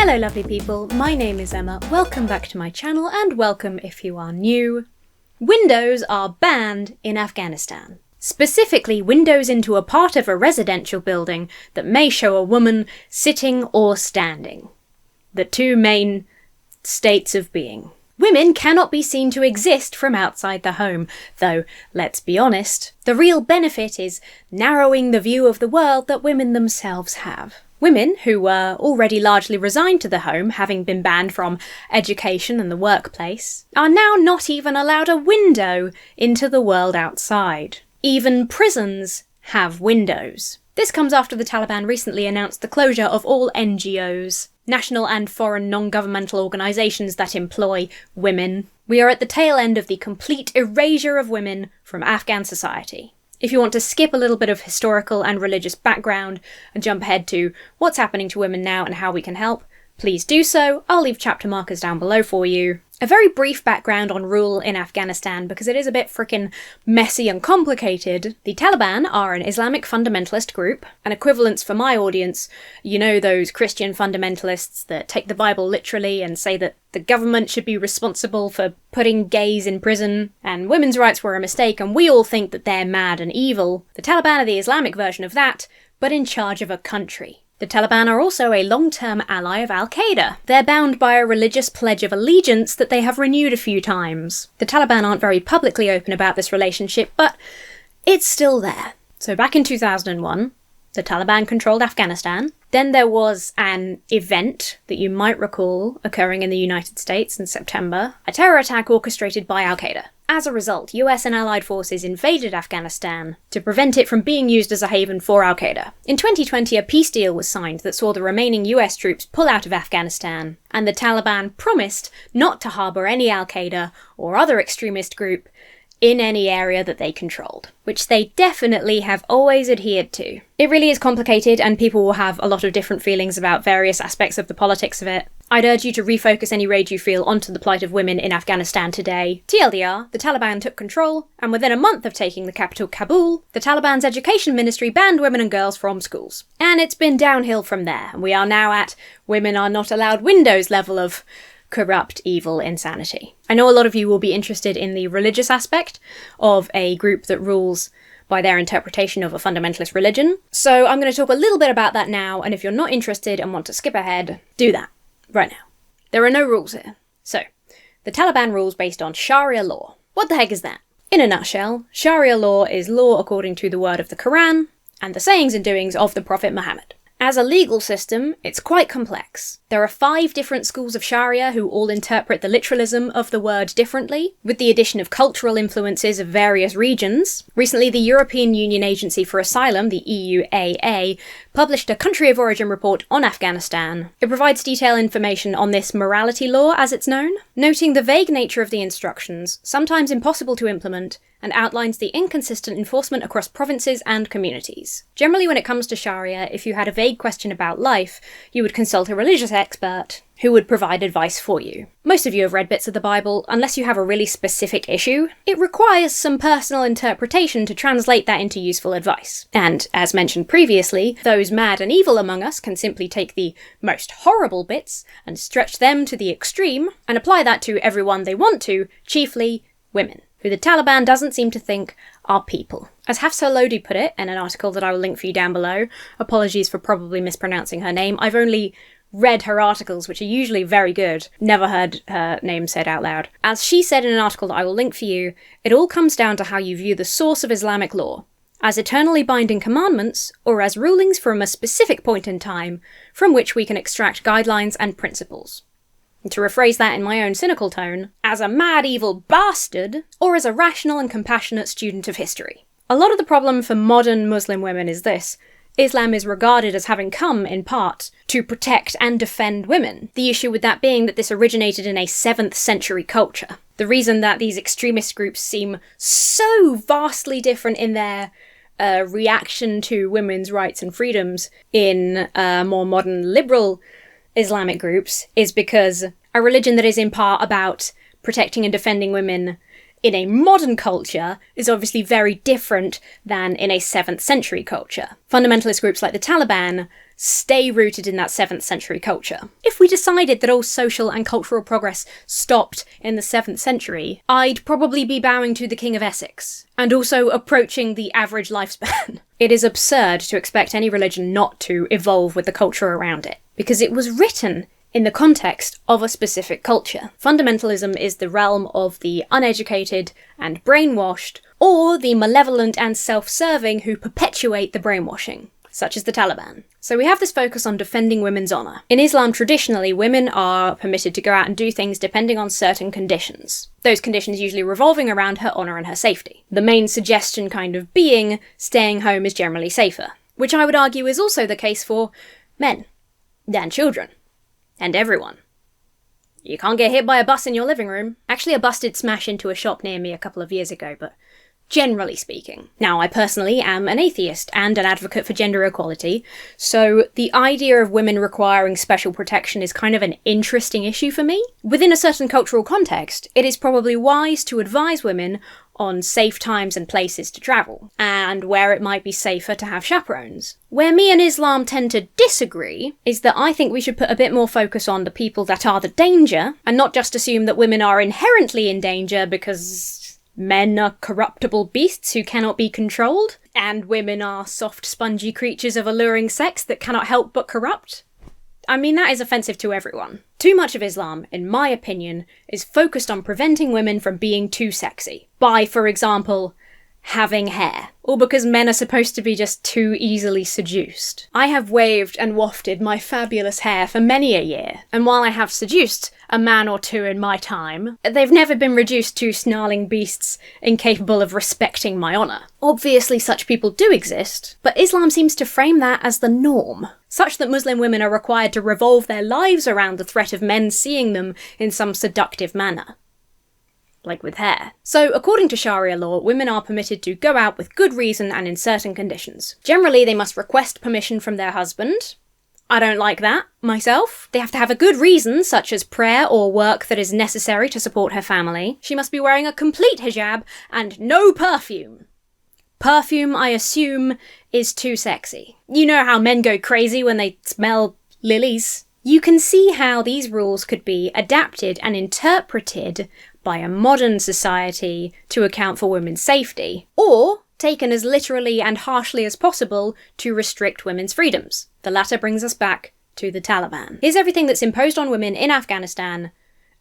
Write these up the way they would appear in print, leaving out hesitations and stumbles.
Hello lovely people, my name is Emma, welcome back to my channel and welcome if you are new. Windows are banned in Afghanistan. Specifically, windows into a part of a residential building that may show a woman sitting or standing. The two main states of being. Women cannot be seen to exist from outside the home, though, let's be honest, the real benefit is narrowing the view of the world that women themselves have. Women, who were already largely resigned to the home, having been banned from education and the workplace, are now not even allowed a window into the world outside. Even prisons have windows. This comes after the Taliban recently announced the closure of all NGOs, national and foreign non-governmental organisations that employ women. We are at the tail end of the complete erasure of women from Afghan society. If you want to skip a little bit of historical and religious background and jump ahead to what's happening to women now and how we can help, please do so. I'll leave chapter markers down below for you. A very brief background on rule in Afghanistan because it is a bit frickin' messy and complicated. The Taliban are an Islamic fundamentalist group, an equivalence for my audience, you know, those Christian fundamentalists that take the Bible literally and say that the government should be responsible for putting gays in prison, and women's rights were a mistake, and we all think that they're mad and evil. The Taliban are the Islamic version of that, but in charge of a country. The Taliban are also a long-term ally of Al-Qaeda. They're bound by a religious pledge of allegiance that they have renewed a few times. The Taliban aren't very publicly open about this relationship, but it's still there. So back in 2001, the Taliban controlled Afghanistan. Then there was an event that you might recall occurring in the United States in September, a terror attack orchestrated by Al-Qaeda. As a result, US and allied forces invaded Afghanistan to prevent it from being used as a haven for Al-Qaeda. In 2020, a peace deal was signed that saw the remaining US troops pull out of Afghanistan, and the Taliban promised not to harbour any Al-Qaeda or other extremist group in any area that they controlled, which they definitely have always adhered to. It really is complicated and people will have a lot of different feelings about various aspects of the politics of it. I'd urge you to refocus any rage you feel onto the plight of women in Afghanistan today. TLDR, the Taliban took control, and within a month of taking the capital Kabul, the Taliban's education ministry banned women and girls from schools. And it's been downhill from there, and we are now at women are not allowed windows level of corrupt, evil insanity. I know a lot of you will be interested in the religious aspect of a group that rules by their interpretation of a fundamentalist religion, so I'm going to talk a little bit about that now, and if you're not interested and want to skip ahead, do that right now. There are no rules here. So, the Taliban rules based on Shariah Law. What the heck is that? In a nutshell, Shariah Law is law according to the word of the Quran and the sayings and doings of the Prophet Muhammad. As a legal system, it's quite complex. There are 5 different schools of Sharia who all interpret the literalism of the word differently, with the addition of cultural influences of various regions. Recently, the European Union Agency for Asylum, the EUAA, published a country of origin report on Afghanistan. It provides detailed information on this morality law, as it's known, noting the vague nature of the instructions, sometimes impossible to implement, and outlines the inconsistent enforcement across provinces and communities. Generally, when it comes to Sharia, if you had a vague question about life, you would consult a religious expert who would provide advice for you. Most of you have read bits of the Bible. Unless you have a really specific issue, it requires some personal interpretation to translate that into useful advice. And, as mentioned previously, those mad and evil among us can simply take the most horrible bits and stretch them to the extreme and apply that to everyone they want to, chiefly women, who the Taliban doesn't seem to think are people. As Hafsa Lodi put it in an article that I will link for you down below, apologies for probably mispronouncing her name, I've only read her articles, which are usually very good, never heard her name said out loud. As she said in an article that I will link for you, it all comes down to how you view the source of Islamic law, as eternally binding commandments, or as rulings from a specific point in time, from which we can extract guidelines and principles. To rephrase that in my own cynical tone, as a mad evil bastard, or as a rational and compassionate student of history. A lot of the problem for modern Muslim women is this: Islam is regarded as having come, in part, to protect and defend women. The issue with that being that this originated in a 7th century culture. The reason that these extremist groups seem so vastly different in their reaction to women's rights and freedoms in more modern liberal Islamic groups is because a religion that is in part about protecting and defending women in a modern culture is obviously very different than in a 7th century culture. Fundamentalist groups like the Taliban stay rooted in that 7th century culture. If we decided that all social and cultural progress stopped in the 7th century, I'd probably be bowing to the King of Essex, and also approaching the average lifespan. It is absurd to expect any religion not to evolve with the culture around it, because it was written in the context of a specific culture. Fundamentalism is the realm of the uneducated and brainwashed, or the malevolent and self-serving who perpetuate the brainwashing, such as the Taliban. So we have this focus on defending women's honour. In Islam, traditionally, women are permitted to go out and do things depending on certain conditions. Those conditions usually revolving around her honour and her safety. The main suggestion kind of being, staying home is generally safer, which I would argue is also the case for men, and children, and everyone. You can't get hit by a bus in your living room. Actually, a bus did smash into a shop near me a couple of years ago, but generally speaking. Now, I personally am an atheist and an advocate for gender equality, so the idea of women requiring special protection is kind of an interesting issue for me. Within a certain cultural context, it is probably wise to advise women on safe times and places to travel, and where it might be safer to have chaperones. Where me and Islam tend to disagree is that I think we should put a bit more focus on the people that are the danger, and not just assume that women are inherently in danger because men are corruptible beasts who cannot be controlled, and women are soft, spongy creatures of alluring sex that cannot help but corrupt. I mean, that is offensive to everyone. Too much of Islam, in my opinion, is focused on preventing women from being too sexy. By, for example, having hair. Or because men are supposed to be just too easily seduced. I have waved and wafted my fabulous hair for many a year, and while I have seduced a man or two in my time, they've never been reduced to snarling beasts incapable of respecting my honour. Obviously such people do exist, but Islam seems to frame that as the norm, such that Muslim women are required to revolve their lives around the threat of men seeing them in some seductive manner. Like with hair. So, according to Shariah law, women are permitted to go out with good reason and in certain conditions. Generally, they must request permission from their husband. I don't like that, myself. They have to have a good reason, such as prayer or work that is necessary to support her family. She must be wearing a complete hijab and no perfume. Perfume, I assume, is too sexy. You know how men go crazy when they smell lilies. You can see how these rules could be adapted and interpreted by a modern society to account for women's safety, or taken as literally and harshly as possible to restrict women's freedoms. The latter brings us back to the Taliban. Here's everything that's imposed on women in Afghanistan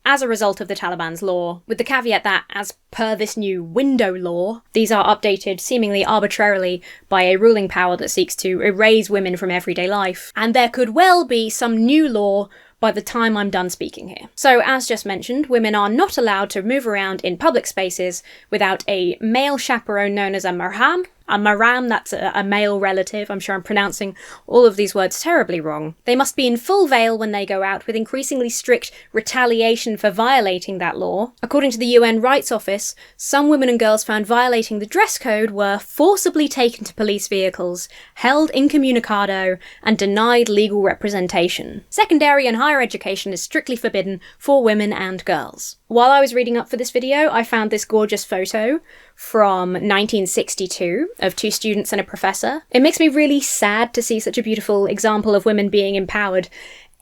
as a result of the Taliban's law, with the caveat that, as per this new window law, these are updated seemingly arbitrarily by a ruling power that seeks to erase women from everyday life, and there could well be some new law by the time I'm done speaking here. So, as just mentioned, women are not allowed to move around in public spaces without a male chaperone known as a marham. A maram, that's a male relative. I'm sure I'm pronouncing all of these words terribly wrong. They must be in full veil when they go out, with increasingly strict retaliation for violating that law. According to the UN Rights Office, some women and girls found violating the dress code were forcibly taken to police vehicles, held incommunicado, and denied legal representation. Secondary and higher education is strictly forbidden for women and girls. While I was reading up for this video, I found this gorgeous photo from 1962 of two students and a professor. It makes me really sad to see such a beautiful example of women being empowered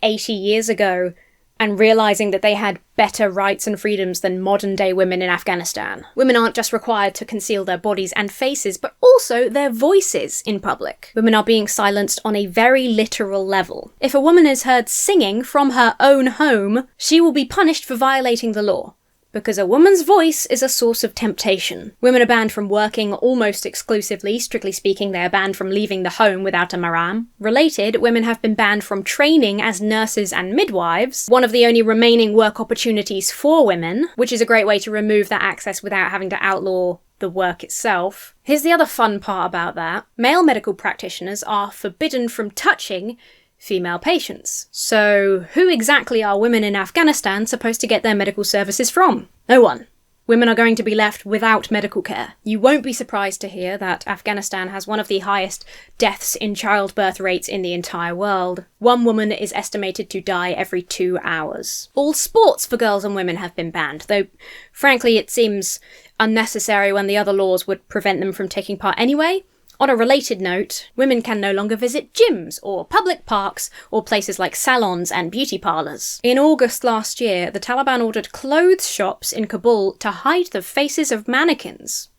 80 years ago and realising that they had better rights and freedoms than modern-day women in Afghanistan. Women aren't just required to conceal their bodies and faces, but also their voices in public. Women are being silenced on a very literal level. If a woman is heard singing from her own home, she will be punished for violating the law, because a woman's voice is a source of temptation. Women are banned from working almost exclusively. Strictly speaking, they are banned from leaving the home without a maram. Related, women have been banned from training as nurses and midwives, one of the only remaining work opportunities for women, which is a great way to remove that access without having to outlaw the work itself. Here's the other fun part about that. Male medical practitioners are forbidden from touching female patients. So who exactly are women in Afghanistan supposed to get their medical services from? No one. Women are going to be left without medical care. You won't be surprised to hear that Afghanistan has one of the highest deaths in childbirth rates in the entire world. One woman is estimated to die every 2 hours. All sports for girls and women have been banned, though frankly it seems unnecessary when the other laws would prevent them from taking part anyway. On a related note, women can no longer visit gyms or public parks or places like salons and beauty parlours. In August last year, the Taliban ordered clothes shops in Kabul to hide the faces of mannequins.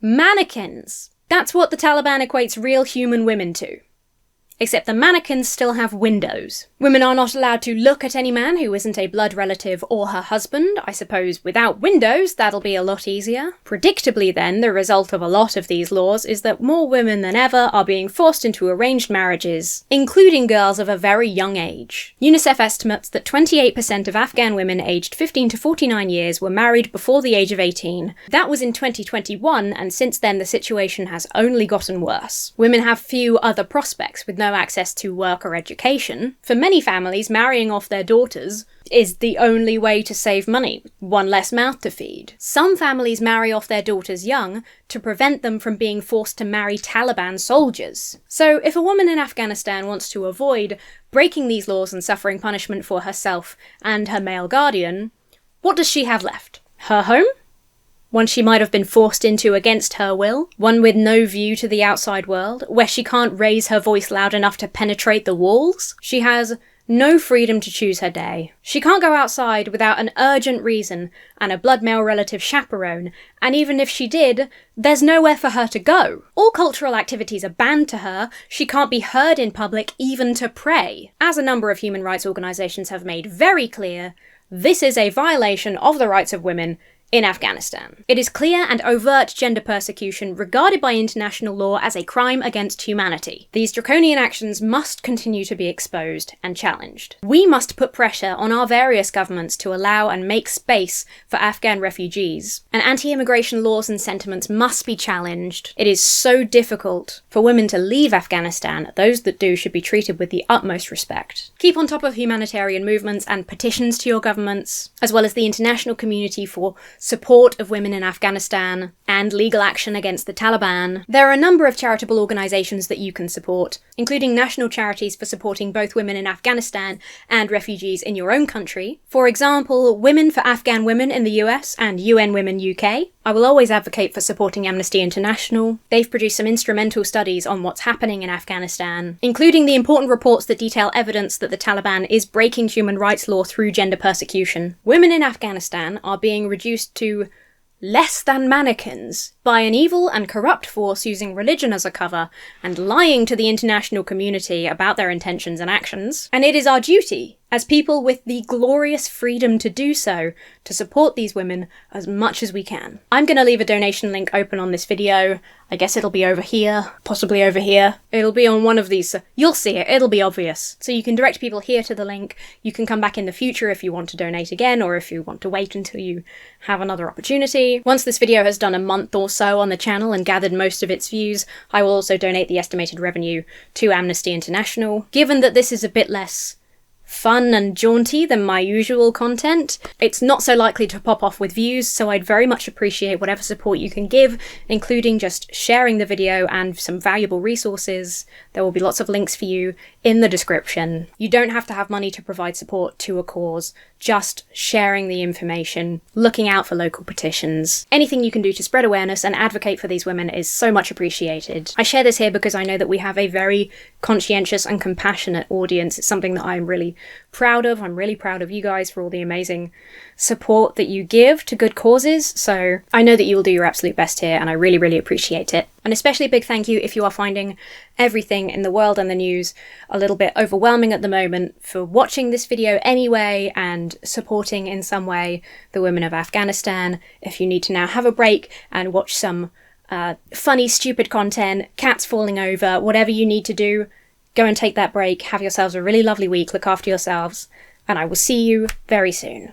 Mannequins! That's what the Taliban equates real human women to. Except the mannequins still have windows. Women are not allowed to look at any man who isn't a blood relative or her husband. I suppose without windows, that'll be a lot easier. Predictably then, the result of a lot of these laws is that more women than ever are being forced into arranged marriages, including girls of a very young age. UNICEF estimates that 28% of Afghan women aged 15 to 49 years were married before the age of 18. That was in 2021, and since then the situation has only gotten worse. Women have few other prospects, with no access to work or education. For many families, marrying off their daughters is the only way to save money, one less mouth to feed. Some families marry off their daughters young to prevent them from being forced to marry Taliban soldiers. So if a woman in Afghanistan wants to avoid breaking these laws and suffering punishment for herself and her male guardian, what does she have left? Her home? One she might have been forced into against her will, one with no view to the outside world, where she can't raise her voice loud enough to penetrate the walls. She has no freedom to choose her day. She can't go outside without an urgent reason and a blood male relative chaperone, and even if she did, there's nowhere for her to go. All cultural activities are banned to her. She can't be heard in public, even to pray. As a number of human rights organisations have made very clear, this is a violation of the rights of women in Afghanistan. It is clear and overt gender persecution regarded by international law as a crime against humanity. These draconian actions must continue to be exposed and challenged. We must put pressure on our various governments to allow and make space for Afghan refugees, and anti-immigration laws and sentiments must be challenged. It is so difficult for women to leave Afghanistan. Those that do should be treated with the utmost respect. Keep on top of humanitarian movements and petitions to your governments, as well as the international community for support of women in Afghanistan, and legal action against the Taliban. There are a number of charitable organisations that you can support, including national charities for supporting both women in Afghanistan and refugees in your own country. For example, Women for Afghan Women in the US and UN Women UK. I will always advocate for supporting Amnesty International. They've produced some instrumental studies on what's happening in Afghanistan, including the important reports that detail evidence that the Taliban is breaking human rights law through gender persecution. Women in Afghanistan are being reduced to less than mannequins by an evil and corrupt force using religion as a cover and lying to the international community about their intentions and actions. And it is our duty, as people with the glorious freedom to do so, to support these women as much as we can. I'm going to leave a donation link open on this video. I guess it'll be over here, possibly over here. It'll be on one of these. You'll see it, it'll be obvious. So you can direct people here to the link. You can come back in the future if you want to donate again, or if you want to wait until you have another opportunity. Once this video has done a month or so on the channel and gathered most of its views, I will also donate the estimated revenue to Amnesty International. Given that this is a bit less fun and jaunty than my usual content, it's not so likely to pop off with views, so I'd very much appreciate whatever support you can give, including just sharing the video and some valuable resources. There will be lots of links for you in the description. You don't have to have money to provide support to a cause, just sharing the information, looking out for local petitions. Anything you can do to spread awareness and advocate for these women is so much appreciated. I share this here because I know that we have a very conscientious and compassionate audience. It's something that I'm really proud of. I'm really proud of you guys for all the amazing support that you give to good causes. So I know that you will do your absolute best here, and I really, really appreciate it. And especially a big thank you if you are finding everything in the world and the news a little bit overwhelming at the moment, for watching this video anyway and supporting in some way the women of Afghanistan. If you need to now have a break and watch some funny, stupid content, cats falling over, whatever you need to do, go and take that break. Have yourselves a really lovely week. Look after yourselves, and I will see you very soon.